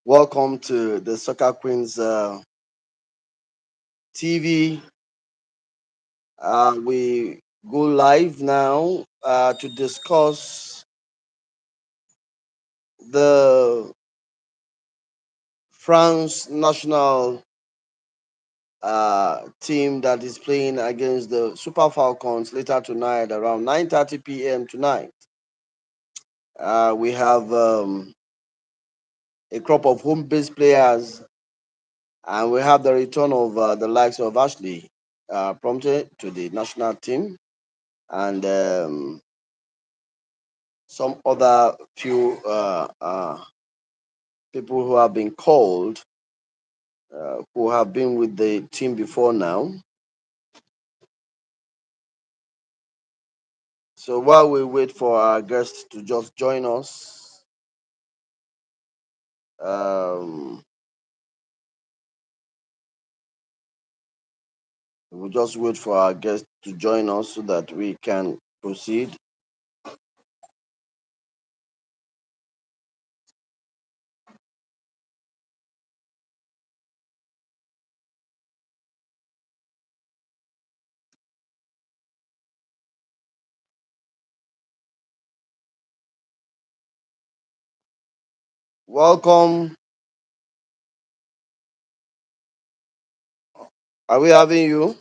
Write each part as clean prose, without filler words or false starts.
Welcome to the Soccer Queens TV. We go live now to discuss the France national team that is playing against the Super Falcons later tonight around 9:30 p.m. tonight. We have a crop of home-based players, and we have the return of the likes of Ashley prompted to the national team, and some other few people who have been called, who have been with the team before now. So while we wait for our guests to just join us, um, we'll just wait for our guests to join us so that we can proceed. Welcome. Are we having you?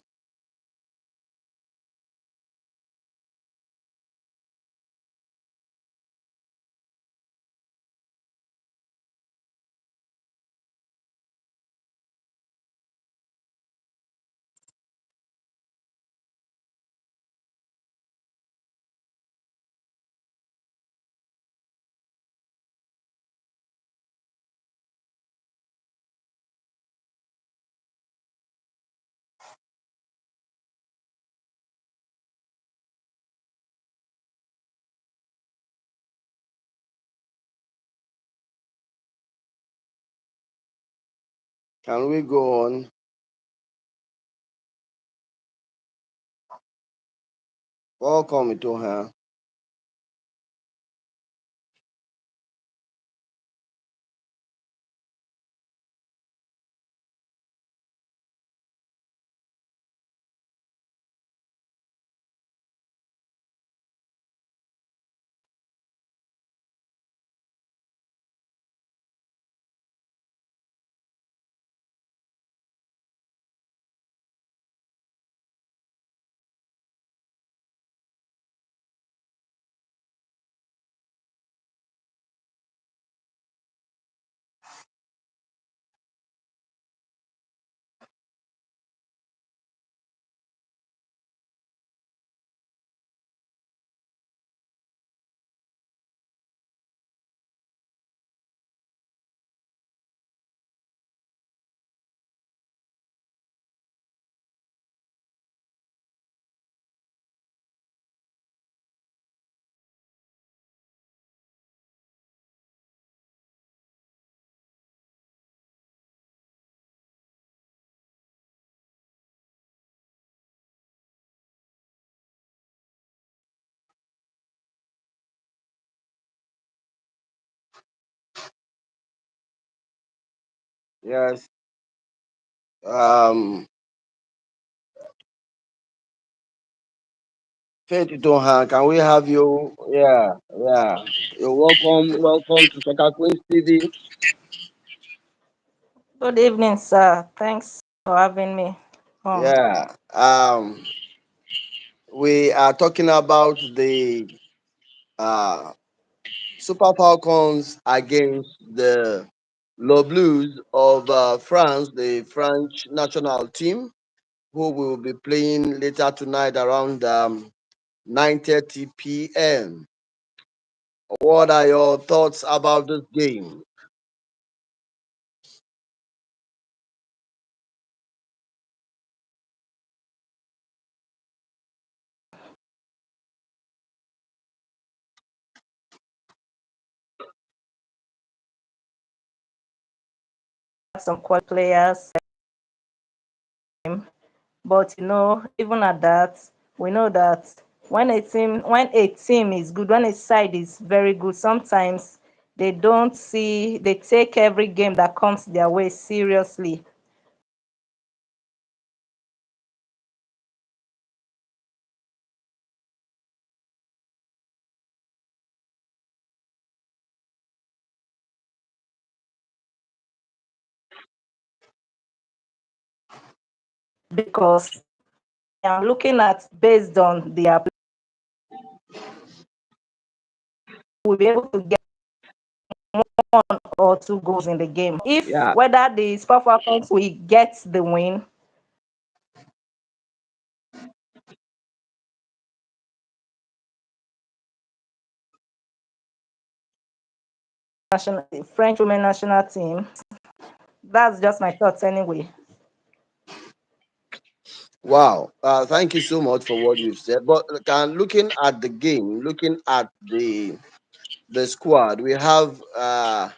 Can we go on? Welcome, Itoha. Yes. Faith Itoha, can we have you? Yeah, yeah. You're welcome. Welcome to Soccer Queens TV. Good evening, sir. Thanks for having me on. Yeah. We are talking about the uh, Super Falcons against the Le Blues of France, the French national team, who will be playing later tonight around 9:30 p.m. What are your thoughts about this game? Some quality players, but even at that, we know that when a team is good, when a side is very good, sometimes They take every game that comes their way seriously. Because I am looking at based on their will be able to get one or two goals in the game. If Yeah. whether the Super Falcons will get the win, national French women national team. That's just my thoughts anyway. Wow. Thank you so much for what you've said. But looking at the game, looking at the squad, we have a,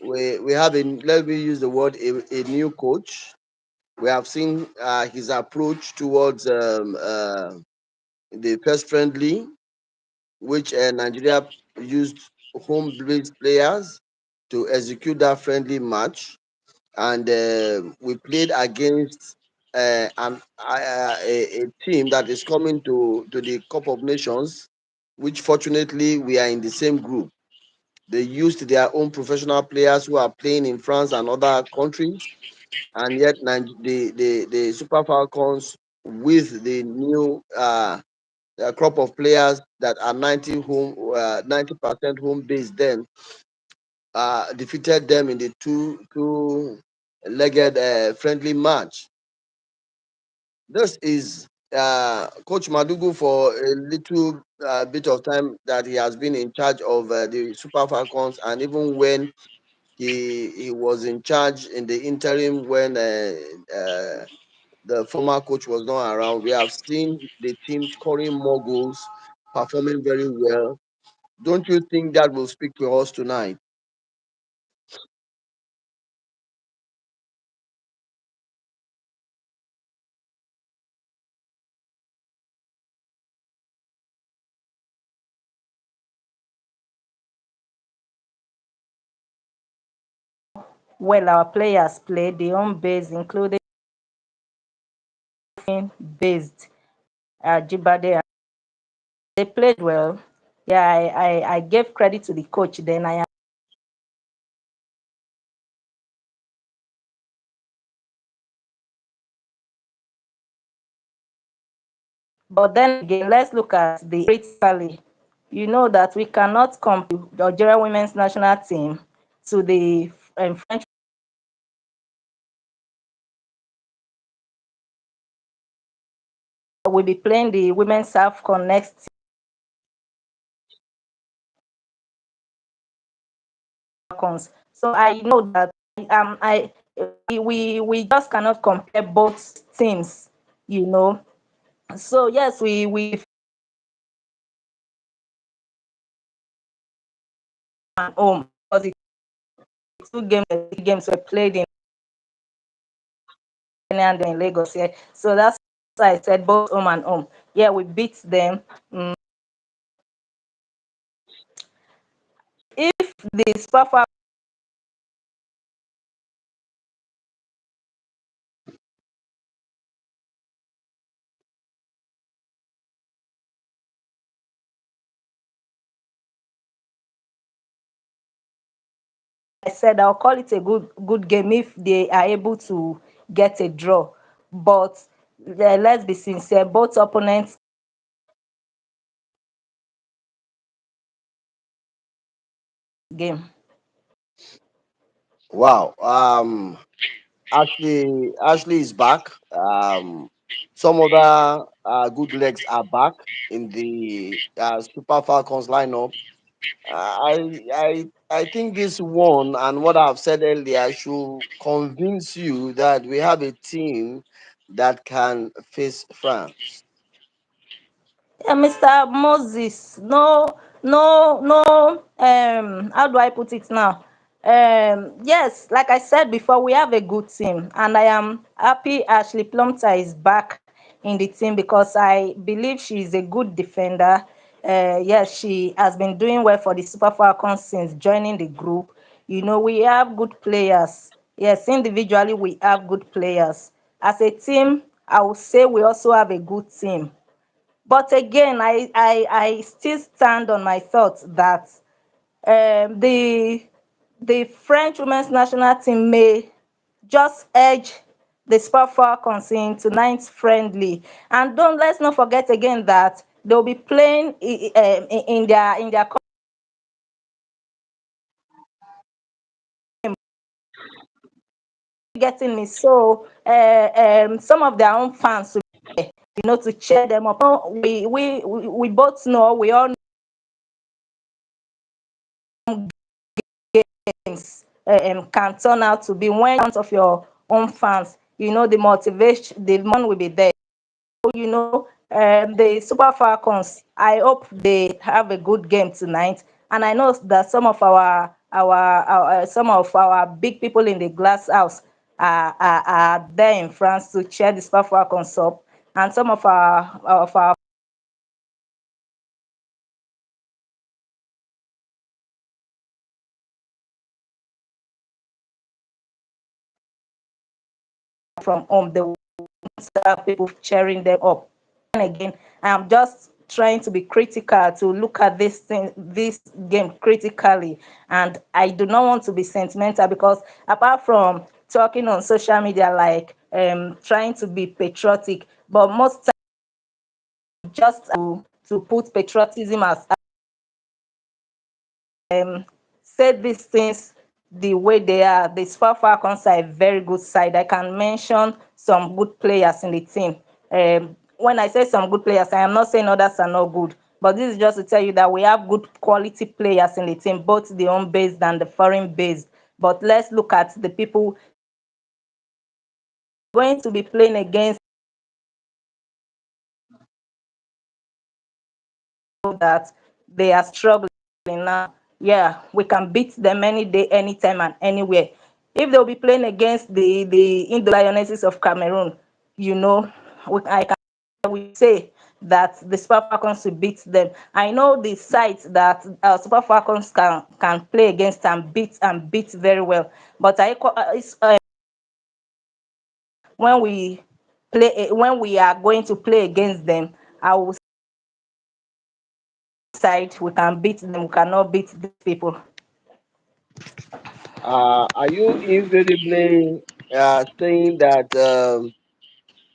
let me use the word, a new coach. We have seen his approach towards the first friendly, which Nigeria used home-based players to execute that friendly match, and we played against a team that is coming to the Cup of Nations, which fortunately we are in the same group. They used their own professional players who are playing in France and other countries, and yet the Super Falcons with the new crop of players that are 90% home based, then defeated them in the two legged friendly match. This is Coach Madugu for a little bit of time that he has been in charge of the Super Falcons, and even when he was in charge in the interim when the former coach was not around, we have seen the team scoring more goals, performing very well. Don't you think that will speak to us tonight? Well, our players played the home base, including based Jibade. They played well. Yeah, I gave credit to the coach. Then I am, but then again, let's look at the critically. You know that we cannot compare the Nigeria women's national team to the French. Will be playing the women's South Connect Falcons. So I know that I we just cannot compare both teams. You know. So yes, we at home because the two games were played in Kenya and in Lagos here. So that's why I said both home and home. Yeah, we beat them. Mm. If the Super I said I'll call it a good game if they are able to get a draw. But let's be sincere, both opponents game. Wow. Ashley is back. Some other good legs are back in the Super Falcons lineup. I think this one and what I've said earlier should convince you that we have a team that can face France. Yeah, Mr. Moses, no, no, no. How do I put it now? Yes, like I said before, we have a good team, and I am happy Ashley Plumter is back in the team because I believe she is a good defender. Yes, she has been doing well for the Super Falcons since joining the group. We have good players. Yes, individually we have good players. As a team, I would say we also have a good team. But again, I still stand on my thoughts that the French women's national team may just edge the Super Falcons in tonight's friendly. And don't let's not forget again that they'll be playing in their getting me. So some of their own fans will be there, to cheer them up. We both know, we all know games can turn out to be when front of your own fans. The motivation, the motivation will be there. The Super Falcons, I hope they have a good game tonight. And I know that some of our big people in the glass house are there in France to cheer the Super Falcons up. And some of our from home, they will have people cheering them up. And again, I'm just trying to be critical, to look at this game critically, and I do not want to be sentimental, because apart from talking on social media, like trying to be patriotic, but most time just to put patriotism as say these things the way they are. The Super Falcons are a very good side. I can mention some good players in the team. When I say some good players, I am not saying others are not good, but this is just to tell you that we have good quality players in the team, both the home based and the foreign based. But let's look at the people going to be playing against, that they are struggling now. Yeah, we can beat them any day, anytime, and anywhere. If they'll be playing against the Indo Lionesses of Cameroon, you know, I can we say that the Super Falcons will beat them. I know the sites that Super Falcons can play against and beat very well. But when we are going to play against them, I will side we can beat them. We cannot beat these people. Are you invariably saying that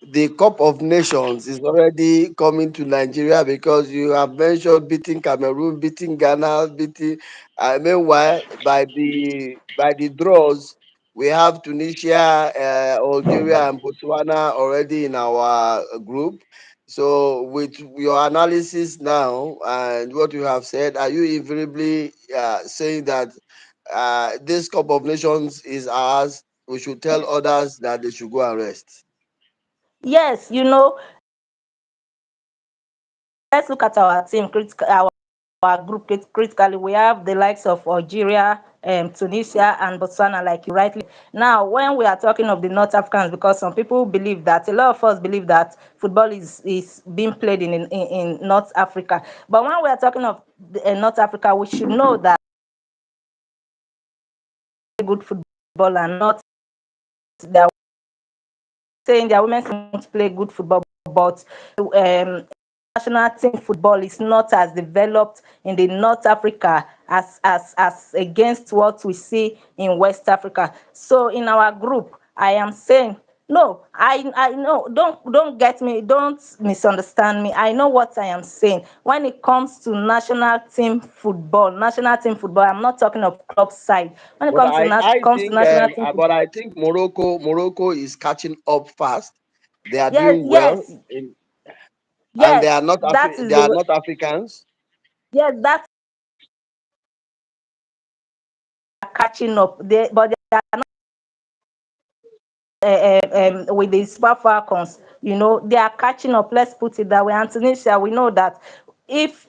the Cup of Nations is already coming to Nigeria, because you have mentioned beating Cameroon, beating Ghana, beating. Meanwhile, by the draws, we have Tunisia, Algeria, and Botswana already in our group. So, with your analysis now and what you have said, are you invariably saying that this Cup of Nations is ours? We should tell others that they should go and rest. Yes, let's look at our team our group critically. We have the likes of Algeria, Tunisia, and Botswana, like you rightly. Now, when we are talking of the North Africans, because some people believe that, a lot of us believe that football is being played in North Africa. But when we are talking of North Africa, we should know that good football and not their saying their women won't play good football, but national team football is not as developed in the North Africa as against what we see in West Africa. So in our group, I am saying no. I know. Don't get me. Don't misunderstand me. I know what I am saying. When it comes to national team football, I'm not talking of club side. When it But comes to I, I comes to think national team football, but I think Morocco is catching up fast. They are yes, doing well yes, and they yes. are not That They is are the not Africans. yes. That's catching up. But they are with the Super Falcons. They are catching up. Let's put it that way. And Tunisia, we know that if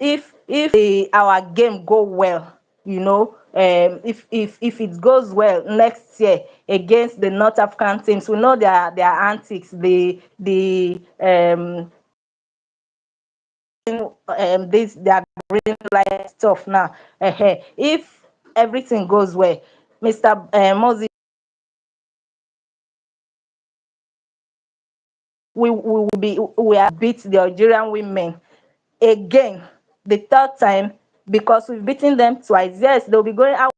our game go well, if it goes well next year against the North African teams, we know their antics, the this their green light stuff now. If everything goes well, Mr. Moses, we have beat the Algerian women again, the third time, because we've beaten them twice. Yes, they'll be going out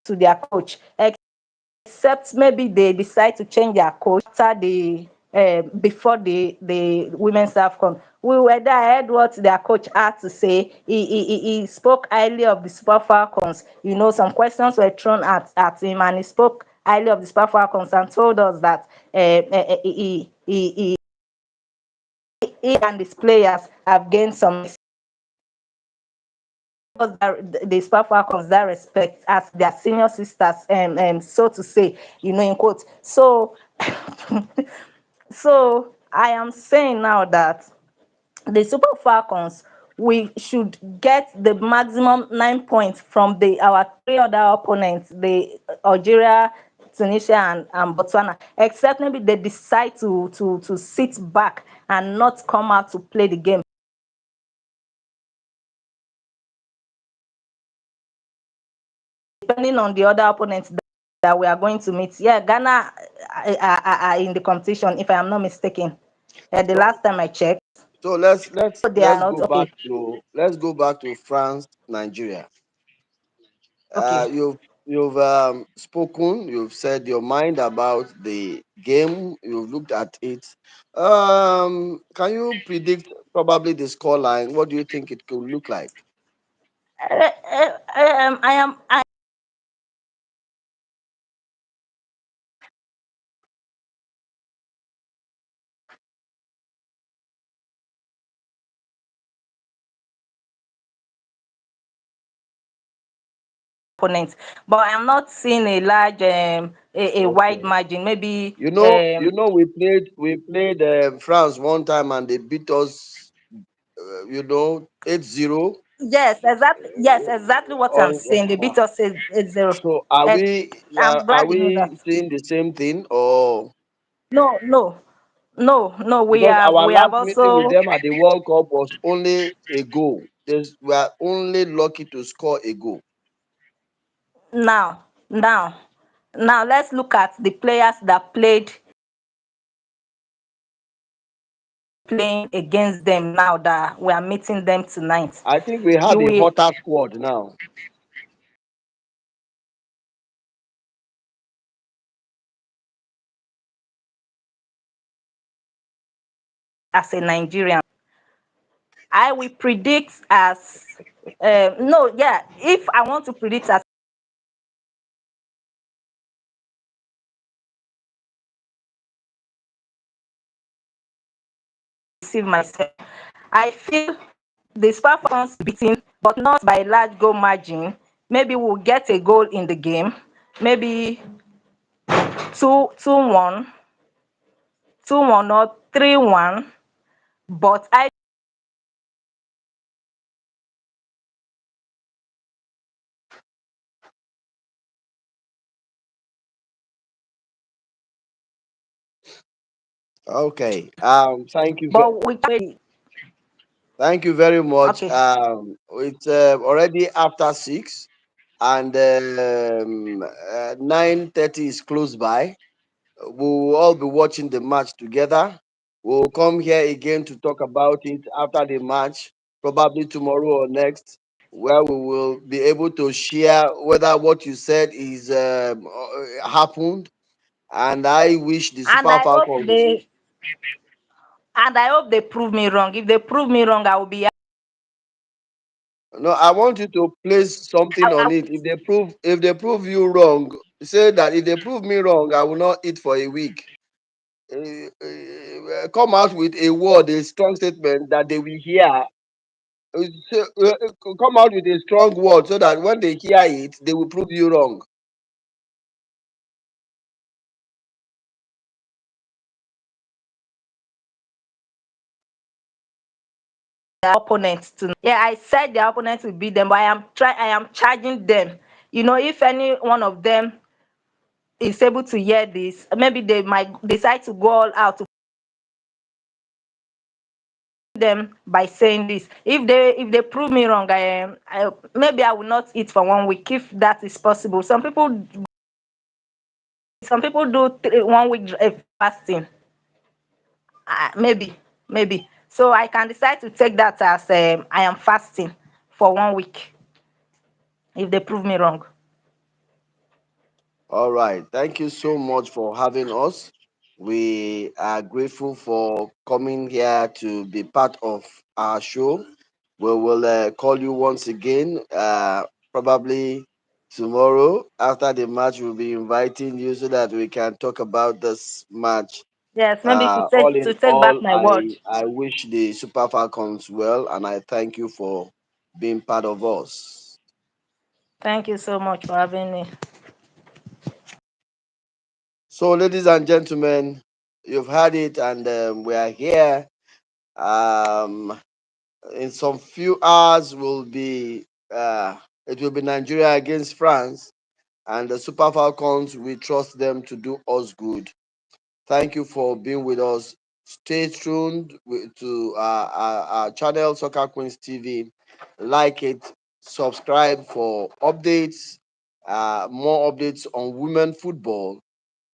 to their coach, except maybe they decide to change their coach after the before the women's AFCON. We were there. I heard what their coach had to say. He spoke highly of the Super Falcons. Some questions were thrown at him, and he spoke highly of the Super Falcons and told us that he and his players have gained some the Super Falcons that respect as their senior sisters, so to say, in quotes. So I am saying now that the Super Falcons, we should get the maximum 9 points from the our three other opponents, the Algeria, Tunisia, and Botswana, except maybe they decide to sit back and not come out to play the game, depending on the other opponents that we are going to meet. Yeah, Ghana are in the competition, if I am not mistaken. The So, last time I checked, so let's let's so they are let's not go back okay. to France, Nigeria. Okay. You've spoken. You've said your mind about the game. You've looked at it. Can you predict probably the score line? What do you think it could look like? I opponents, but I am not seeing a large a wide Okay. margin. Maybe We played France one time and they beat us. 8-0. yes, exactly. Yes, exactly what I'm On saying. They beat us 8-0. So are Eh, we I'm are glad you know that. we seeing the same thing, or No, no, no. We because have our we have last meeting with also them at the World Cup was only a goal. We are only lucky to score a goal. now now now let's look at the players that playing against them now that we are meeting them tonight. I think we You have a will hotter squad now. as a Nigerian. I will predict as no, yeah. If I want to predict as receive myself, I feel the Super Falcons beating, but not by large goal margin. Maybe we'll get a goal in the game. Maybe 2-1, 2-1 or 3-1. But I Okay. but we Thank you very much. okay. It's already after 6, and 9:30 is close by. We'll all be watching the match together. We'll come here again to talk about it after the match, probably tomorrow or next, where we will be able to share whether what you said is happened. And I wish the And Super Falcons. I hope they prove me wrong. If they prove me wrong, I will be No, I want you to place something I on it. If they prove you wrong, say that if they prove me wrong, I will not eat for a week. Come out with a word, a strong statement that they will hear. Come out with a strong word so that when they hear it, they will prove you wrong. their opponents to yeah, I said their opponents will beat them, but I am charging them. If any one of them is able to hear this, maybe they might decide to go all out to them by saying this. If they prove me wrong, maybe I will not eat for 1 week if that is possible. Some people do 1 week fasting. Maybe. So I can decide to take that as I am fasting for 1 week if they prove me wrong. All right. Thank you so much for having us. We are grateful for coming here to be part of our show. We will call you once again, probably tomorrow after the match. We'll be inviting you so that we can talk about this match. Yes, maybe to All take in to take back all, my word. I wish the Super Falcons well, and I thank you for being part of us. Thank you so much for having me. So, ladies and gentlemen, you've heard it, and we are here. Um, in some few hours, it will be Nigeria against France, and the Super Falcons. We trust them to do us good. Thank you for being with us. Stay tuned to our channel, Soccer Queens TV. Like it, subscribe for updates, more updates on women football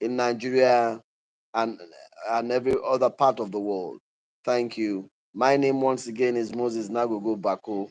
in Nigeria and every other part of the world. Thank you. My name once again is Moses Nagogo Bako.